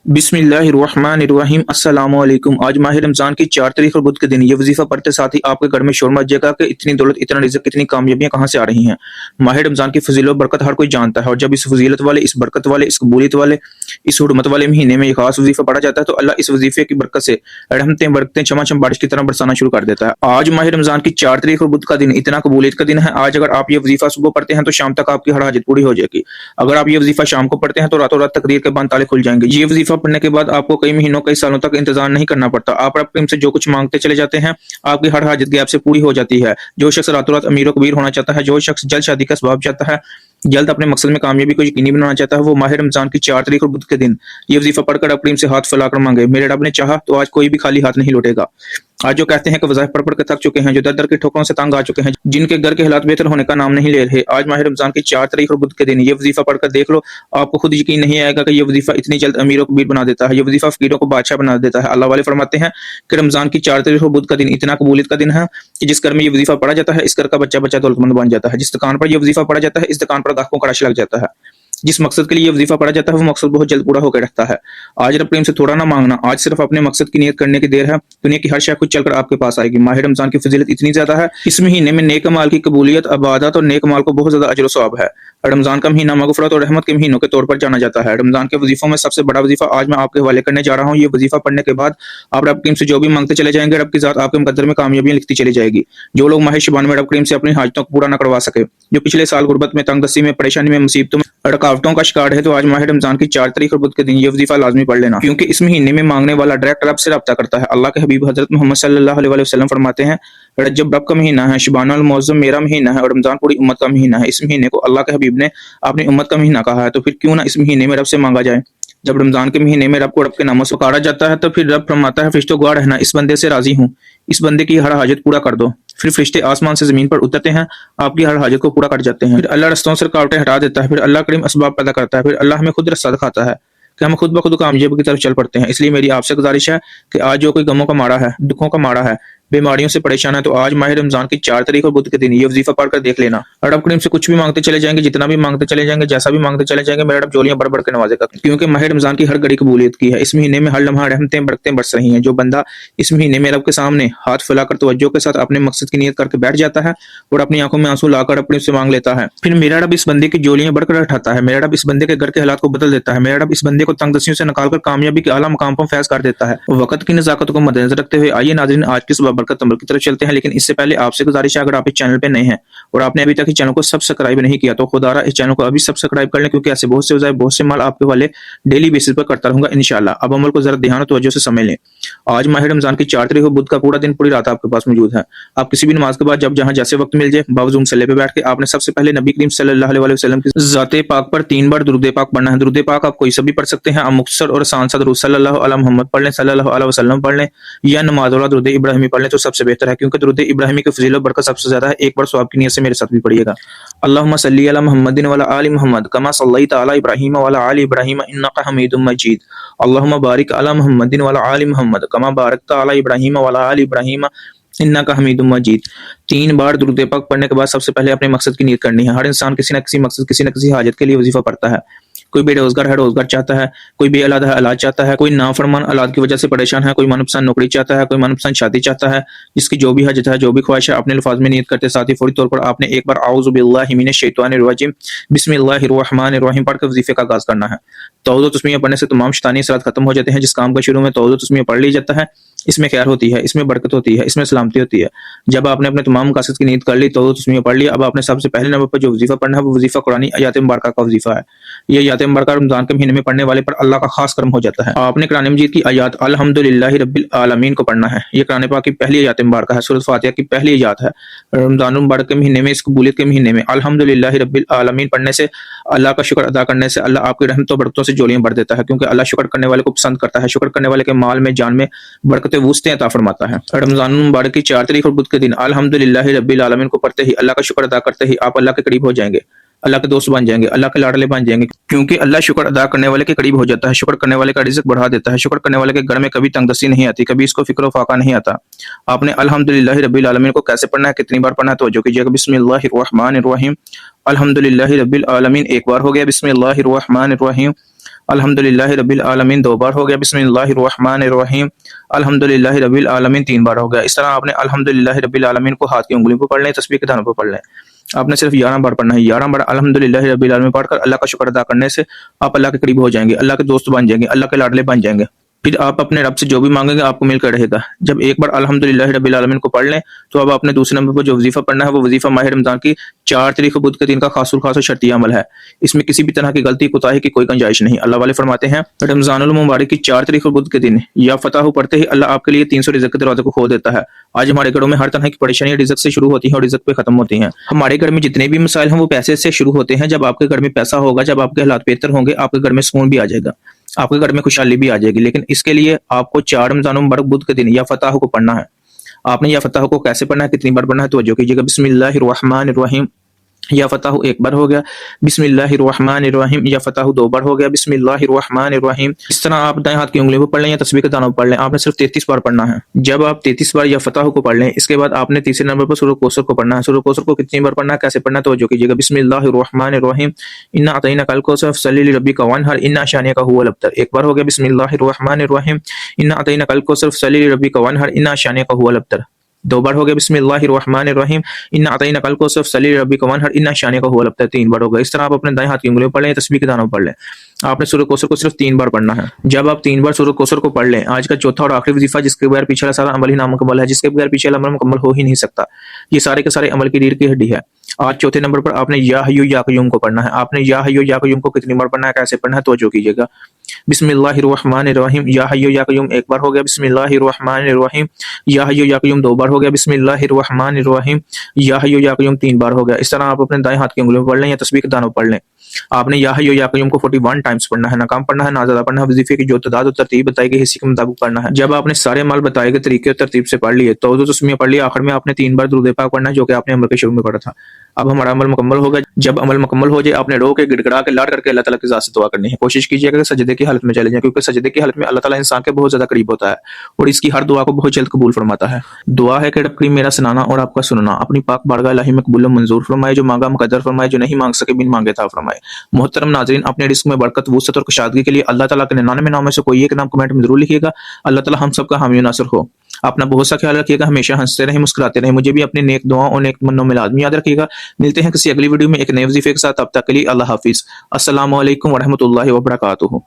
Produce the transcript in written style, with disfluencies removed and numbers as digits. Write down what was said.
बिस्मिल्लाहिर्रहमानिर्रहीम अस्सलामु अलैकुम। आज माह रमज़ान की 4 तारीख और बुध के दिन ये वजीफ़ा पढ़ते साथ ही आपके घर में शोर मच जाएगा कि इतनी दौलत, इतना रिज़्क, इतनी कामयाबियाँ कहाँ से आ रही हैं। माह रमज़ान की फ़ज़ीलत और बरकत हर कोई जानता है और जब इस फ़ज़ीलत वाले, इस बरकत वाले, इस कबूलियत वाले, इस हुर्मत वाले महीने में ये ख़ास वजीफ़ा पढ़ा जाता है तो अल्लाह इस वजीफ़े की बरकत से रहमतें, बरकतें छमाछम बारिश की तरह बरसाना शुरू कर देता है। आज माह रमज़ान की 4 तारीख और बुध का दिन इतना कबूलियत का दिन है। आज अगर आप ये वजीफ़ा सुबह पढ़ते हैं तो शाम तक आपकी हर हाजत पूरी हो जाएगी। अगर आप ये वजीफ़ा शाम को पढ़ते हैं तो रातों रात तकदीर के बंद ताले खुल जाएंगे। ये वजीफ़ा पढ़ने के बाद आपको कई महीनों, कई सालों तक इंतजार नहीं करना पड़ता। आप रब करीम से जो कुछ मांगते चले जाते हैं, आपकी हर हाजत गैब से पूरी हो जाती है। जो शख्स रातों रात अमीर कबीर होना चाहता है, जो शख्स जल्द शादी का सबाब चाहता है, जल्द अपने मकसद में कामयाबी को यकीनी बनाना चाहता है, वो माह रमजान की 4 तारीख और बुध के दिन ये वजीफा पढ़कर रब करीम से हाथ फैलाकर मांगे। मेरे रब ने चाहा तो आज कोई भी खाली हाथ नहीं लौटेगा। आज जो कहते हैं कि वज़ाइफ पढ़ पढ़ के थक चुके हैं, जो दर दर की ठोकरों से तंग आ चुके हैं, जिनके घर के हालात बेहतर होने का नाम नहीं ले रहे, आज माह रमजान की 4 तारीख और बुध के दिन ये वजीफा पढ़कर देख लो। आपको खुद यकीन नहीं आएगा कि ये वजीफा इतनी जल्द अमीर और कबीर बना देता है। ये वजीफा फकीरों को बादशाह बना देता है। अल्लाह वाले फरमाते हैं कि रमजान की 4 तारीख और बुध का दिन इतना कबूलियत का दिन है कि जिस घर में ये वजीफा पढ़ा जाता है, इस घर का बच्चा बच्चा दौलतमंद बन जाता है। जिस दुकान पर ये वजीफा पढ़ा जाता है, इस दुकान पर ग्राहकों का रश लग जाता है। जिस मकसद के लिए ये वजीफा पढ़ा जाता है, वो मकसद बहुत जल्द पूरा होकर रहता है। आज रब प्रेम से थोड़ा ना मांगना, आज सिर्फ अपने मकसद की नियत करने की देर है। दुनिया की हर शय खुद चलकर आपके पास आएगी। माह रमजान की फजीलत इतनी ज्यादा है, इस महीने में नेक माल की कबूलियत, इबादत और नेक माल को बहुत ज्यादा अजर सवाब है। रमजान का महीना मगफरत और रहमत के महीनों के तौर पर जाना जाता है। रमजान के वजीफों में सबसे बड़ा वजीफा आज मैं आपके हवाले करने जा रहा हूँ। ये वजीफा पढ़ने के बाद आप रब करीम से जो भी मांगते चले जाएंगे, रब की जात आपके मुकद्दर में कामयाबियां लिखती चली जाएगी। जो लोग माह शबान में रब करीम से अपनी हाजतों को पूरा न करवा सके, जो पिछले साल गुर्बत में, तंगदस्ती में, परेशानी में, मुसीबतों में, रुकावटों का शिकार है, तो आज माह रमजान की 4 तारीख और बुध के दिन ये वजीफा लाजमी पढ़ लेना, क्योंकि इस महीने में मांगने वाला डायरेक्ट रब से रब्ता करता है। अल्लाह के हबीब हजरत मोहम्मद सल्लल्लाहु अलैहि वसल्लम फरमाते हैं, रजब रब का महीना है, शबान अल मुअज्जम मेरा महीना है और रमजान पूरी उम्मत का महीना है। इस महीने को अल्लाह के हबीब ने अपनी उम्मत का महीना कहा है, तो फिर क्यों ना इस महीने में रब से मांगा जाए। जब रमजान के महीने में रब को रब के नामों से पुकारा जाता है, तो फिर रब फरमाता है, फरिश्तों गवाह रहना, इस बंदे से राजी हूँ, इस बंदे की हर हाजत पूरा कर दो। फिर फरिश्ते आसमान से जमीन पर उतरते हैं, आपकी हर हाजत को पूरा कर जाते हैं। फिर अल्लाह रस्तों से रुकावटें हटा देता है। फिर अल्लाह करीम असबाब पैदा करता है। फिर अल्लाह हमें खुद रास्ता दिखाता है कि हम खुद ब खुद कामयाबी की तरफ चल पड़ते हैं। इसलिए मेरी आपसे गुजारिश है कि आज जो कोई गमों का मारा है, दुखों का मारा है, बीमारियों से परेशान है, तो आज माह रमजान की 4 तारीख और बुध के दिन ये वजीफा पढ़कर देख लेना। और रब करीम से कुछ भी मांगते चले जाएंगे, जितना भी मांगते चले जाएंगे, जैसा भी मांगते चले जाएंगे, मेरा रब जोलियां बढ़ बढ़ के नवाजेगा, क्योंकि माह रमजान की हर घड़ी कबूलियत की है। इस महीने में हर लम्हा रहमतें बरकतें बरस रही हैं। जो बंदा इस महीने में रब के सामने हाथ फैलाकर तवज्जो के साथ अपने मकसद की नियत करके बैठ जाता है और अपनी आंखों में आंसू लाकर अपने से मांग लेता है, फिर मेरा रब इस बंदे की जोलियां बढ़कर उठाता है। मेरा रब इस बंदे के घर के हालात को बदल देता है। मेरा रब इस बंदे को तंगदस्तियों से निकालकर कामयाबी के आला मकाम पर फैज कर देता है। वक्त की नजाकत को मद्देनजर रखते हुए आइए नाज़रीन, आज की सुबह बरकत अमल की तरफ चलते हैं। लेकिन इससे पहले आपसे गुजारिश है, अगर आप इस चैनल पे नए हैं और आपने अभी तक इस चैनल को सब्सक्राइब नहीं किया, तो खुदारा इस चैनल को अभी सब्सक्राइब कर लें, क्योंकि ऐसे बहुत से वज़ाइफ, बहुत से माल आपके वाले डेली बेसिस पर करता रहूंगा इंशाल्लाह। अब अमल को जरा ध्यान और तवज्जो से समझ लें। आज माह रमजान की 4 तारीख को बुध का पूरा दिन, पूरी रात आपके पास मौजूद है। आप किसी भी नमाज के बाद जब जहां जैसे वक्त मिल जाए, बावजूद मुसल्ले पे बैठ के आपने सबसे पहले नबी करीम सल्लल्लाहु अलैहि वसल्लम की ज़ाते पाक पर 3 बार दुरूद पाक पढ़ना है। दुरूद पाक आप कोई सा भी पढ़ सकते हैं। आप मुख्तसर और आसान सा दुरूद सल्लल्लाहु अलैहि मोहम्मद पढ़ लें, सल्लल्लाहु अलैहि वसल्लम पढ़ लें, या नमाज वाला दुरूद इब्राहिमी पढ़ लें तो सबसे बेहतर है, क्योंकि दुरूद इब्राहिमी की फजीलत बरकत सबसे ज्यादा है। एक बार सवाब की नियत से मेरे साथ भी पढ़िएगा। अल्लाहुम्मा सल्ली अला मुहम्मदिन व अला आलि मुहम्मद कमा सल्लैता अला इब्राहीम व अला आलि इब्राहीम इन्नका हमीदुम मजीद। अल्लाहुम्मा बारिक अला मुहम्मदिन व अला आलि मुहम्मद कमा बारकता अला इब्राहीम व अला आलि इब्राहीम इन्नका हमीदुम मजीद। 3 बार दुरूद पाक पढ़ने के बाद सबसे पहले अपने मकसद की नियत करनी है। हर इंसान किसी न किसी मकसद, किसी न किसी हाजत के लिए वजीफा पढ़ता है। कोई बेरोजगार है, रोजगार चाहता है, कोई बेऔलाद है, औलाद चाहता है, कोई नाफरमान औलाद की वजह से परेशान है, कोई मनपसंद नौकरी चाहता है, कोई मनपसंद शादी चाहता है। जिसकी जो भी हजत है, जो भी ख्वाहिश है, अपने लफ्ज में नियत करते साथ ही फौरी तौर पर आपने एक बार औज़ु बिल्लाहि मिनश शैतानिर रजीम बिस्मिल्लाहिर्रहमानिर्रहीम पढ़ के वजीफे का आगाज करना है। तौहीद तस्मीह पढ़ने से तमाम शैतानी असरात खत्म हो जाते हैं। जिस काम का शुरू में तौहीद तस्मीह पढ़ ली जाता है, इसमें खैर होती है, इसमें बरकत होती है, इसमें सलामती होती है। जब आपने अपने तमाम मकासद की नीयत कर ली, तौहीद तस्मीह पढ़ लिया, अब आपने सबसे पहले नंबर पर जो वजीफा पढ़ना है, वो वजीफा कुरानी आयात मुबारका का वजीफा है। ये आयात मुबारका रमजान के महीने में पढ़ने वाले पर अल्लाह का खास करम हो जाता है। आपने कुरान मजीद की आयात अल्हम्दुलिल्लाहि रब्बिल आलमीन को पढ़ना है। ये कुरान पाक की पहली आयात मुबारका है, सूरत फातिहा की पहली आयात है। रमजान मुबारक के महीने में, इस कबूलियत के महीने में अल्हम्दुलिल्लाहि रब्बिल आलमीन पढ़ने से, अल्लाह का शुक्र अदा करने से अल्लाह आपकी रहमतों बरकतों से जोलियां भर देता है, क्योंकि अल्लाह शुक्र करने वाले को पसंद करता है। शुक्र करने वाले के माल में, जान में बरकतें वुस्तें अता फरमाता है। रमजान मुबारक की 4 तारीख और बुध के दिन अल्हम्दुलिल्लाहि रब्बिल आलमीन को पढ़ते ही, अल्लाह का शुक्र अदा करते ही आप अल्लाह के करीब हो जाएंगे, अल्लाह के दोस्त बन जाएंगे, अल्लाह के लाडले बन जाएंगे, क्योंकि अल्लाह शुक्र अदा करने वाले के करीब हो जाता है। शुक्र करने वाले का रिज़्क बढ़ा देता है। शुक्र करने वाले के घर में कभी तंगदस्ती नहीं आती, कभी इसको फिक्र फाका नहीं आता। आपने अल्हम्दुलिल्लाहि रब्बिल आलमीन को कैसे पढ़ना है, कितनी बार पढ़ना है, तो जो कीजिएगा बिस्मिल्लाहिर्रहमानिर्रहीम अल्हम्दुलिल्लाहि रब्बिल आलमीन एक बार हो गया, बिस्मिल्लाहिर्रहमानिर्रहीम अल्हम्दुलिल्लाहि रब्बिल आलमीन 2 बार हो गया, बिस्मिल्लाहिर रहमानिर रहीम, अल्हम्दुलिल्लाहि रब्बिल आलमीन 3 बार हो गया। इस तरह आपने अल्हम्दुलिल्लाहि रब्बिल आलमीन को हाथ की उंगलियों पर पढ़ लें, तस्बीह के दानों पर पढ़ लें। आपने सिर्फ 11 बार पढ़ना है। 11 बार अल्हम्दुलिल्लाहि रब्बिल आलमीन पढ़कर अल्लाह का शुक्र अदा करने से आप अल्लाह के करीब हो जाएंगे, अल्लाह के दोस्त बन जाएंगे, अल्लाह के लाडले बन जाएंगे। फिर आप अपने रब से जो भी मांगेंगे आपको मिलकर रहेगा। जब एक बार अल्हम्दुलिल्लाहि रब्बिल आलमीन को पढ़ लें तो अब आपने दूसरे नंबर पर जो वजीफा पढ़ना है वो वजीफा माह रमजान की 4 तारीख बुध के दिन का खासुल खास और शर्ती अमल है। इसमें किसी भी तरह की गलती कोताही की कोई गुंजाइश नहीं। अल्लाह वाले फरमाते हैं रमजानुल मुबारक की 4 तारीख बुध के दिन या फतह पढ़ते ही अल्लाह आपके लिए 300 रिज़्क के दरवाजे को खोल देता है। आज हमारे घरों में हर तरह की परेशानियां रिज़्क से शुरू होती हैं और रिज़्क पे खत्म होती हैं। हमारे घर में जितने भी मसाइल हैं वो पैसे से शुरू होते हैं। जब आपके घर में पैसा होगा, जब आपके हालात बेहतर होंगे, आपके घर में सुकून भी आ जाएगा, आपके घर में खुशहाली भी आ जाएगी। लेकिन इसके लिए आपको 4 रमजान मुबारक बुध के दिन या फतह को पढ़ना है। आपने या फतह को कैसे पढ़ना है, कितनी बार पढ़ना है, तवज्जो कीजिएगा। बिस्मिल्लाहिर रहमानिर रहीम या फतह 1 बार हो गया, बिस्मिल्लाहिर रहमानिर रहीम या फतह 2 बार हो गया, बिस्मिल्लाहिर रहमानिर रहीम। इस तरह आप दाएं हाथ की उंगलियों पर पढ़ लें या तस्बीह के दानों पर पढ़ लें। आपने सिर्फ 33 बार पढ़ना है। जब आप 33 बार या फतह को पढ़ लें, इसके बाद आपने तीसरे नंबर पर सूरह कौसर को पढ़ना है। सूरह कौसर को कितनी बार पढ़ना है, कैसे पढ़ना है, तवज्जो कीजिएगा। बिस्मिल्लाहिर रहमानिर रहीम इन्ना अतैनाकल कौसर फसल्लि लिरब्बिका वनहर इन्ना शानिअका हुवल अब्तर। 1 बार हो गया, बिस्मिल्लाहिर रहमानिर रहीम इन्ना अतैनाकल कौसर फसल्लि लिरब्बिका वनहर इन्ना शानिअका हुवल अब्तर। 2 बार हो गया, बिस्मिल्लाहिर रहमानिर रहीम इन्ना अतैनाकल कौसर फसल्लि लिरब्बिका वनहर इन्ना शानिअका हुवल अब्तर। 3 बार हो गया। इस तरह आप अपने दाएं हाथ की उंगलियों पर पढ़ लें, तस्बीह के दानों पर पढ़ लें। आपने सूरह कौसर को सिर्फ 3 बार पढ़ना है। जब आप 3 बार सूरह कौसर को पढ़ लें, आज का चौथा और आखिरी वजीफा जिसके बगैर पिछला सारा अमल ही नामुकम्मल है, जिसके बगैर पिछला अमल मुकम्मल हो ही नहीं सकता। ये सारे के सारे अमल की रीढ़ की हड्डी है। आज चौथे नंबर पर आपने या हय्यु या क़य्यूम को पढ़ना है। आपने या हय्यु या क़य्यूम को कितनी बार पढ़ना है, कैसे पढ़ना है, तवज्जो कीजिएगा। बिस्मिल्लाहिर रहमानिर रहीम या हय्यु या क़य्यूम 1 बार हो गया, बिस्मिल्लाहिर रहमानिर रहीम या हय्यु या क़य्यूम 2 बार हो गया, बिस्मिल्लाहिर रहमानिर रहीम या हय्यु या क़य्यूम 3 बार हो गया। इस तरह आप अपने दाएं हाथ की उंगलियों में पढ़ लें या तस्बीह के दानों पढ़ लें। आपने या हय्यु या क़य्यूम को 41 टाइम्स पढ़ना है, ना कम पढ़ना है ना ज़्यादा पढ़ना है। वजीफे की जो तादाद और तरतीब बताई गई इसी के मुताबिक पढ़ना है। जब आपने सारे अमल बताए गए तरीके और तरतीब से पढ़ लिए, तो तस्मीह पढ़ लिया, आखिर में आपने 3 बार दुरूद पाक पढ़ना है, जो कि आपने अमल के शुरू में पढ़ा था। अब हमारा अमल मुकम्मल होगा। जब अमल मुकम्मल हो जाए, आपने रो के, गिड़गिड़ा के, लाड करके अल्लाह ताला की ज़ात से दुआ करनी है। कोशिश कीजिएगा कि सजदे की हालत में चले जाएं, क्योंकि सजदे की हालत में अल्लाह ताला इंसान के बहुत ज्यादा करीब होता है और इसकी हर दुआ को बहुत जल्द कबूल फरमाता है। दुआ है कि रब करीम मेरा सुनाना और आपका सुनना अपनी पाक बारगाह इलाही में कबूल मंजूर फरमाए। जो मांगा मुकद्दर फरमाए, जो नहीं मांग सके बिन मांगे था फरमाए। मोहतरम नाज़रीन, अपने रिस्क में बरकत, वुसअत और कुशादगी के लिए अल्लाह ताला के 99 नाम में से कोई एक नाम कमेंट में जरूर लिखिएगा। अल्लाह ताला हम सबका हामी नासिर हो। अपना बहुत सा ख्याल रखिएगा, हमेशा हंसते रहें, मुस्कुराते रहें। मुझे भी अपनी नेक दुआओं और नेक मन्नों में लाजमी याद रखिएगा। मिलते हैं किसी अगली वीडियो में एक नए वजीफे के साथ। तब तक के लिए अल्लाह हाफिज। अस्सलामु अलैकुम व रहमतुल्लाहि व बरकातुहू।